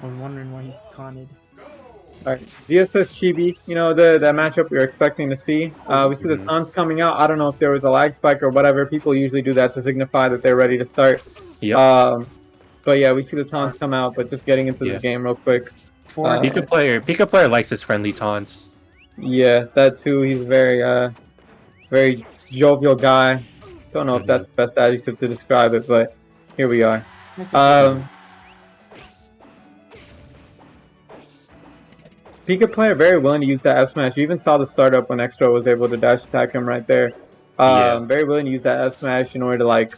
I was wondering why he taunted. Alright, ZSS Chibi, you know, that matchup we were expecting to see. We see the taunts coming out. I don't know if there was a lag spike or whatever. People usually do that to signify that they're ready to start. Yep. But yeah, we see the taunts come out, but just getting into this game real quick. PikaPlayer likes his friendly taunts. Yeah, that too. He's very jovial guy. Don't know if that's the best adjective to describe it, but here we are. PikaPlayer very willing to use that F smash. You even saw the startup when Extra was able to dash attack him right there. Very willing to use that F smash in order to like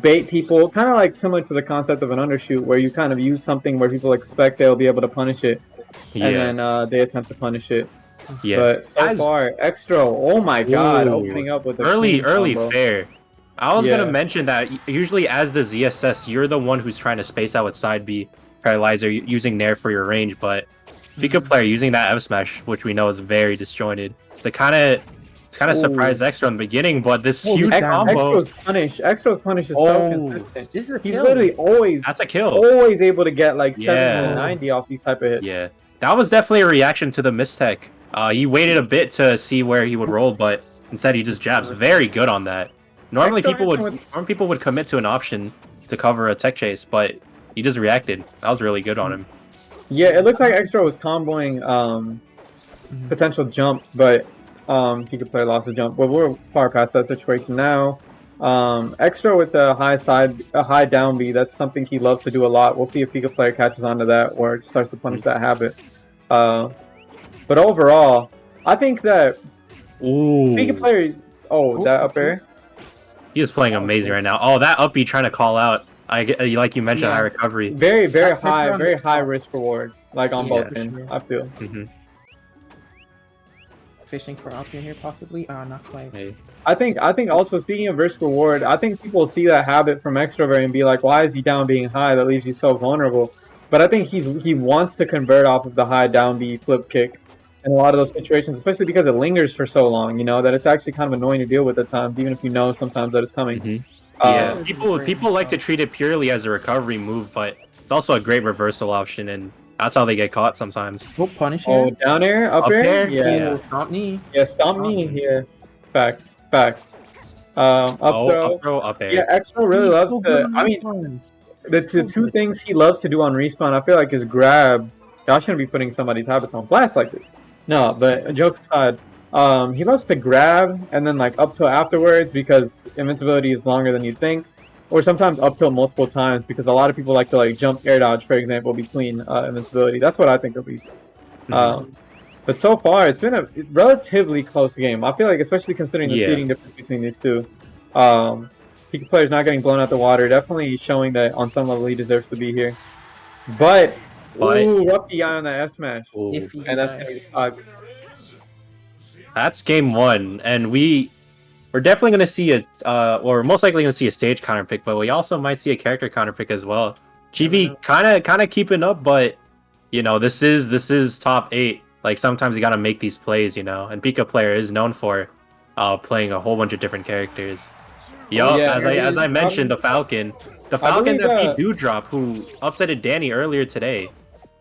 bait people, kind of like similar to the concept of an undershoot, where you kind of use something where people expect they'll be able to punish it, and then they attempt to punish it. But so far, Extra, oh my god, opening up with the early combo. fair. I was gonna mention that usually as the ZSS, you're the one who's trying to space out with side B paralyzer using Nair for your range, but PikaPlayer using that F smash, which we know is very disjointed, to kind of surprised Extra in the beginning, but this huge combo. Extra's punish is so consistent. This is a He's kill. literally always always able to get like 790 off these type of hits. Yeah, that was definitely a reaction to the mistech. He waited a bit to see where he would roll, but instead he just jabs. Very good on that. Normally people would commit to an option to cover a tech chase, but he just reacted. That was really good on him. Yeah, it looks like Extra was comboing potential jump, but PikaPlayer lost the jump. But we're far past that situation now. Extra with a high down B, that's something he loves to do a lot. We'll see if PikaPlayer catches on to that or starts to punish that habit. But overall, I think that PikaPlayer is that up air. He is playing amazing right now. Oh, that up B trying to call out. Like you mentioned, high recovery. Very high risk reward, like on both ends. I feel. Fishing for up in here possibly. Not quite. Hey. I think also speaking of risk reward, I think people see that habit from Extrovert and be like, why is he down being high? That leaves you so vulnerable. But I think he wants to convert off of the high down B flip kick in a lot of those situations, especially because it lingers for so long. You know that it's actually kind of annoying to deal with at times, even if you know sometimes that it's coming. Yeah, people like to treat it purely as a recovery move, but it's also a great reversal option, and that's how they get caught sometimes. Punish here. Oh, down air, up air, yeah. Stomp knee. Yeah, stomp knee here. Facts. Up throw, up air. Yeah, Extra really loves to. I mean, the two things he loves to do on respawn, I feel like, is grab. I shouldn't be putting somebody's habits on blast like this. No, but jokes aside, he loves to grab and then like up till afterwards because invincibility is longer than you think, or sometimes up till multiple times because a lot of people like to like jump air dodge, for example, between invincibility. That's what I think at least. But so far, it's been a relatively close game. I feel like, especially considering the seeding difference between these two. PikaPlayer's not getting blown out the water. Definitely showing that on some level he deserves to be here. But ooh, up the eye on that F smash, and that's gonna be stuck. That's game one, and we're definitely gonna see or most likely gonna see a stage counter pick, but we also might see a character counter pick as well. Chibi kind of keeping up, but you know this is top 8. Like sometimes you gotta make these plays, you know. And PikaPlayer is known for playing a whole bunch of different characters. As I mentioned, the Falcon that beat Dewdrop, who upsetted Danny earlier today.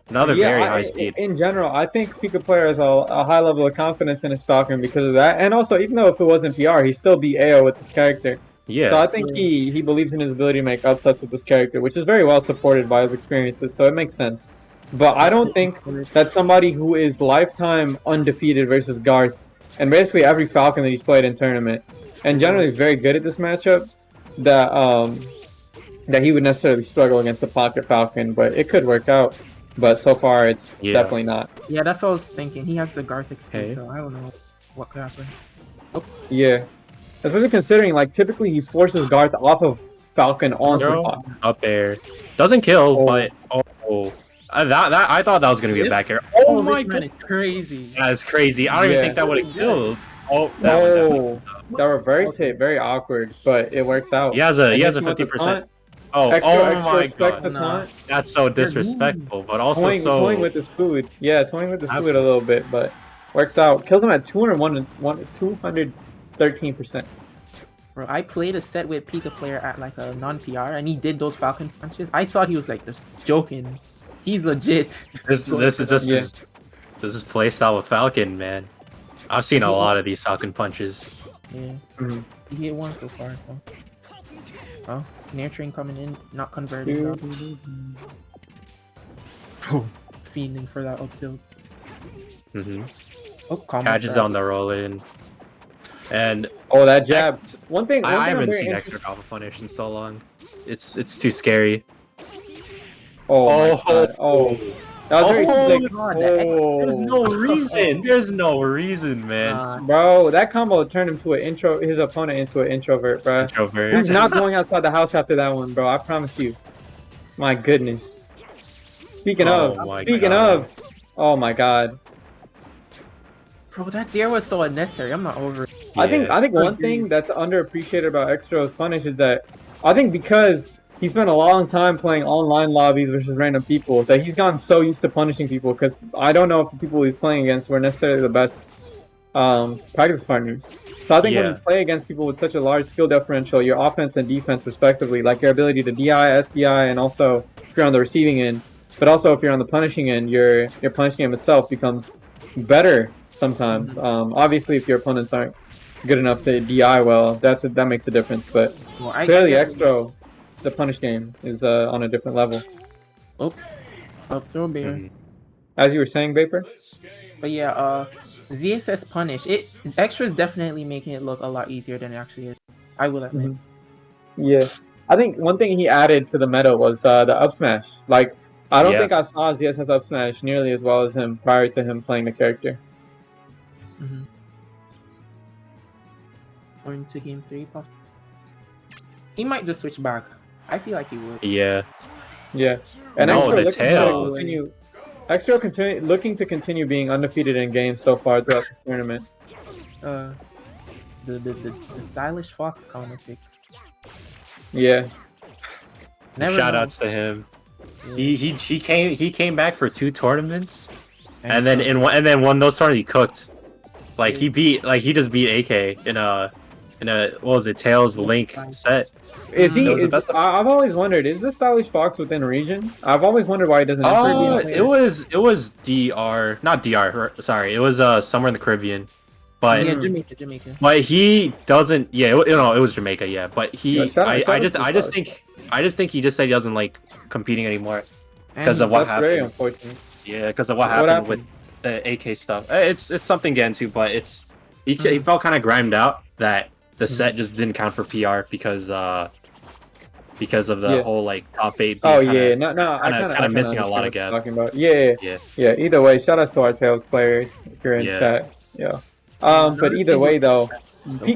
Another very high speed. In general, I think PikaPlayer has a high level of confidence in his Falcon because of that. And also, even though if it wasn't PR, he still beat AO with this character. Yeah. So I think he believes in his ability to make upsets with this character, which is very well supported by his experiences. So it makes sense. But I don't think that somebody who is lifetime undefeated versus Garth, and basically every Falcon that he's played in tournament, and generally is very good at this matchup, that he would necessarily struggle against the Pocket Falcon. But it could work out. But so far, it's definitely not. Yeah, that's what I was thinking. He has the Garth XP, so I don't know what could happen. Yeah. Especially considering, like, typically he forces Garth off of Falcon onto Fox. Up air. Doesn't kill, but... I thought that was going to be a back air. Oh my god, it's crazy. That's crazy. I don't even think that would have killed. That reverse hit, very awkward, but it works out. He has a 50%. Extra my expects god. The taunt. That's so disrespectful, but also toying with his food. Yeah, toying with his food a little bit, but works out. Kills him at 213%. Bro, I played a set with PikaPlayer at like a non-PR, and he did those Falcon punches. I thought he was like just joking. He's legit. This is just this is playstyle with Falcon, man. I've seen a lot of these Falcon punches. Yeah. He hit one so far, so. Oh, Nair Train coming in, not converting. Oh, fiending for that up tilt. Oh, Catch is on the roll in. And that jab. One thing I haven't seen extra alpha punish in so long. It's too scary. Oh my god. Oh. That was very slick. There's no reason. There's no reason, man. Bro, that combo turned him to his opponent into an introvert, bro. He's not going outside the house after that one, bro. I promise you. My goodness. Speaking of, oh my god. Bro, that dare was so unnecessary. I'm not over it. I think one thing that's underappreciated about Extro's punish is that I think because he spent a long time playing online lobbies versus random people that he's gotten so used to punishing people, because I don't know if the people he's playing against were necessarily the best practice partners. So I think when you play against people with such a large skill differential, your offense and defense respectively, like your ability to DI, SDI, and also if you're on the receiving end, but also if you're on the punishing end, your punishing game itself becomes better sometimes. Obviously, if your opponents aren't good enough to DI well, that makes a difference. But clearly, Extro, the punish game is on a different level. Oh, up throw bear. As you were saying, Vapor. But yeah, ZSS punish. Extra is definitely making it look a lot easier than it actually is. I will admit. Yeah, I think one thing he added to the meta was the up smash. Like, I don't think I saw ZSS up smash nearly as well as him prior to him playing the character. Going to game 3, possibly. He might just switch back. I feel like he would. Yeah. And Extra looking to continue being undefeated in games so far throughout this tournament. The stylish Fox counter pick. Yeah. Shoutouts to him. Yeah. He came back for 2 tournaments, and then won those tournaments. He cooked. Like he just beat AK in a what was it, Tails Link set. I've always wondered, is this stylish Fox within region? I've always wondered why he doesn't enter Caribbean. It was DR, not DR, sorry, it was somewhere in the Caribbean. But Jamaica. But he doesn't, it was Jamaica, yeah. But I just think he just said he doesn't like competing anymore because of what happened. Very unfortunate. Yeah, because of what happened with the AK stuff. It's something to get into, but he felt kind of grimed out that the set just didn't count for PR because of the whole like top 8 being kind of missing a lot of gaps. Yeah. Either way, shout out to our Tails players if you're in chat. But either way though,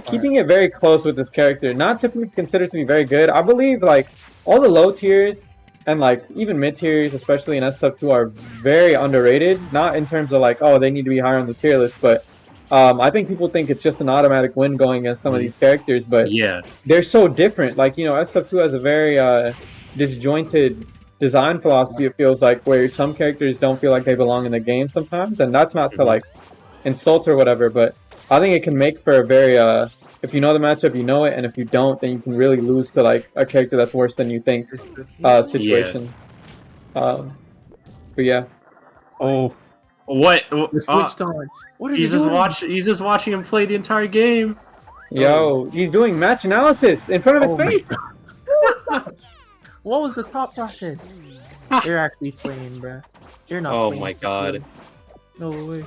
keeping it very close with this character, not typically considered to be very good. I believe like all the low tiers and like even mid tiers, especially in SSF2, are very underrated. Not in terms of like, oh, they need to be higher on the tier list, but I think people think it's just an automatic win going against some of these characters, but they're so different. Like, SSF2 has a very disjointed design philosophy, it feels like, where some characters don't feel like they belong in the game sometimes, and that's not to like insult or whatever, but I think it can make for a very if you know the matchup, you know it, and if you don't, then you can really lose to like a character that's worse than you think situations. But yeah. Oh, what? The switch taunt. What are he's just watching him play the entire game. Yo, he's doing match analysis in front of his face. What was the thought process? They're actually playing, bro. They're not. Oh my god. No way.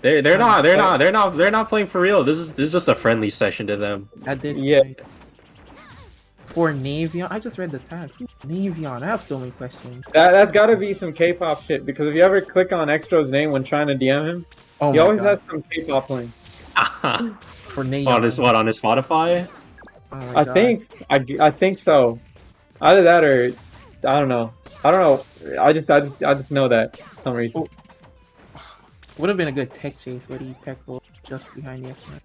They're not playing for real. This is just a friendly session to them. At this point. For Navion, I just read the tag. Navion, I have so many questions. That's got to be some K-pop shit, because if you ever click on Extro's name when trying to DM him, he always has some K-pop playing. For Navion. On his Spotify? Oh I think so. Either that or I don't know. I just know that for some reason. Would have been a good tech chase, but he tech rolled just behind the X-Men.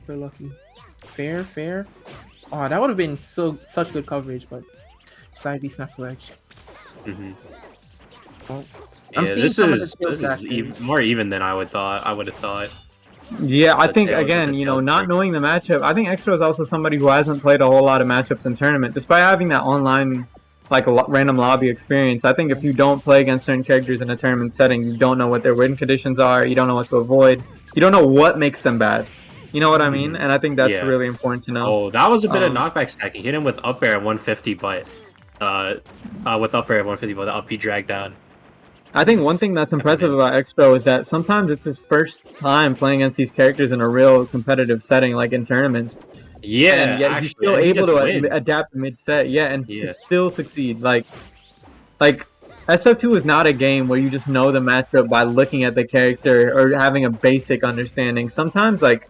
We're lucky. Fair. Oh, that would have been such good coverage, but side B snaps ledge. Well, this is more even than I would have thought. Yeah, I the think Tails and again, the you know, Tails not pick. knowing the matchup, I think Extra is also somebody who hasn't played a whole lot of matchups in tournament, despite having that online, like random lobby experience. I think if you don't play against certain characters in a tournament setting, you don't know what their win conditions are, you don't know what to avoid, you don't know what makes them bad. You know what I mean? And I think that's Yeah. really important to know. Oh, that was a bit of Um, knockback stacking. Hit him with up air at 150, but with up air at 150, but the up B dragged down. I think one thing that's Stepping impressive in. about Expo is that sometimes it's his first time playing against these characters in a real competitive setting, like in tournaments. And Yeah, yet he's actually, still and he able just to wins. adapt mid-set, yeah, and Yeah. still succeed. Like SF2 is not a game where you just know the matchup by looking at the character or having a basic understanding. Sometimes like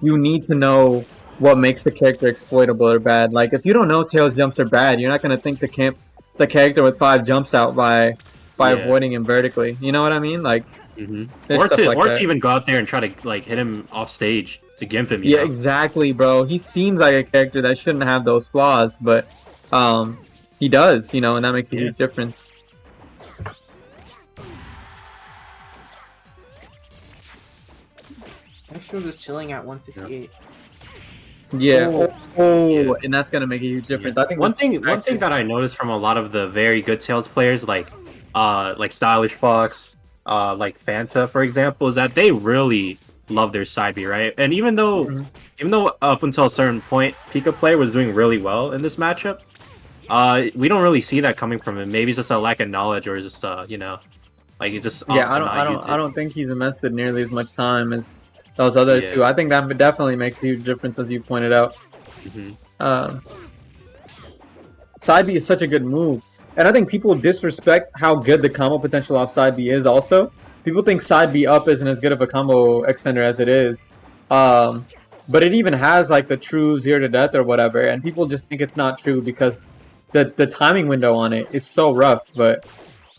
you need to know what makes the character exploitable or bad. Like if you don't know Tails jumps are bad, you're not gonna think to camp the character with 5 jumps out by Yeah. avoiding him vertically. You know what I mean? Like there's Or stuff to like that. even go out there and try to like hit him off stage to gimp him, you Yeah, know. exactly, bro. He seems like a character that shouldn't have those flaws, but he does, you know, and that makes a Yeah. huge difference. Extra just chilling at 168. Yeah. Yeah. And that's gonna make a huge Yeah. difference. I think One that's thing that I noticed from a lot of the very good Tails players, like Stylish Fox, like Fanta, for example, is that they really love their side B, right? And even though up until a certain point, PikaPlayer was doing really well in this matchup, we don't really see that coming from him. Maybe it's just a lack of knowledge, or just you know, like he just yeah. opts to not use I it. don't think he's invested nearly as much time as those other Yeah. two. I think that definitely makes a huge difference, as you pointed out. hmm Um, Side B is such a good move. And I think people disrespect how good the combo potential off side B is also. People think side B up isn't as good of a combo extender as it is. But it even has like the true 0 to death or whatever, and people just think it's not true because the timing window on it is so rough. But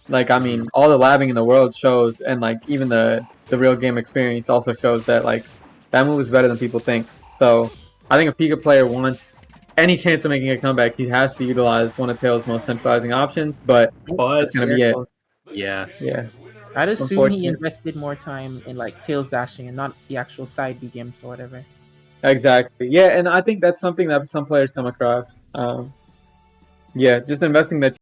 like I mean, all the labbing in the world shows, and like even the real game experience also shows that like that move is better than people think. So I think if PikaPlayer wants any chance of making a comeback, he has to utilize one of Tails' most centralizing options. But But that's gonna Very be it. close. yeah, Yeah, I'd assume he unfortunate. invested more time in like tails dashing and not the actual side B games or whatever. Exactly. Yeah, and I think that's something that some players come across. Yeah, just investing that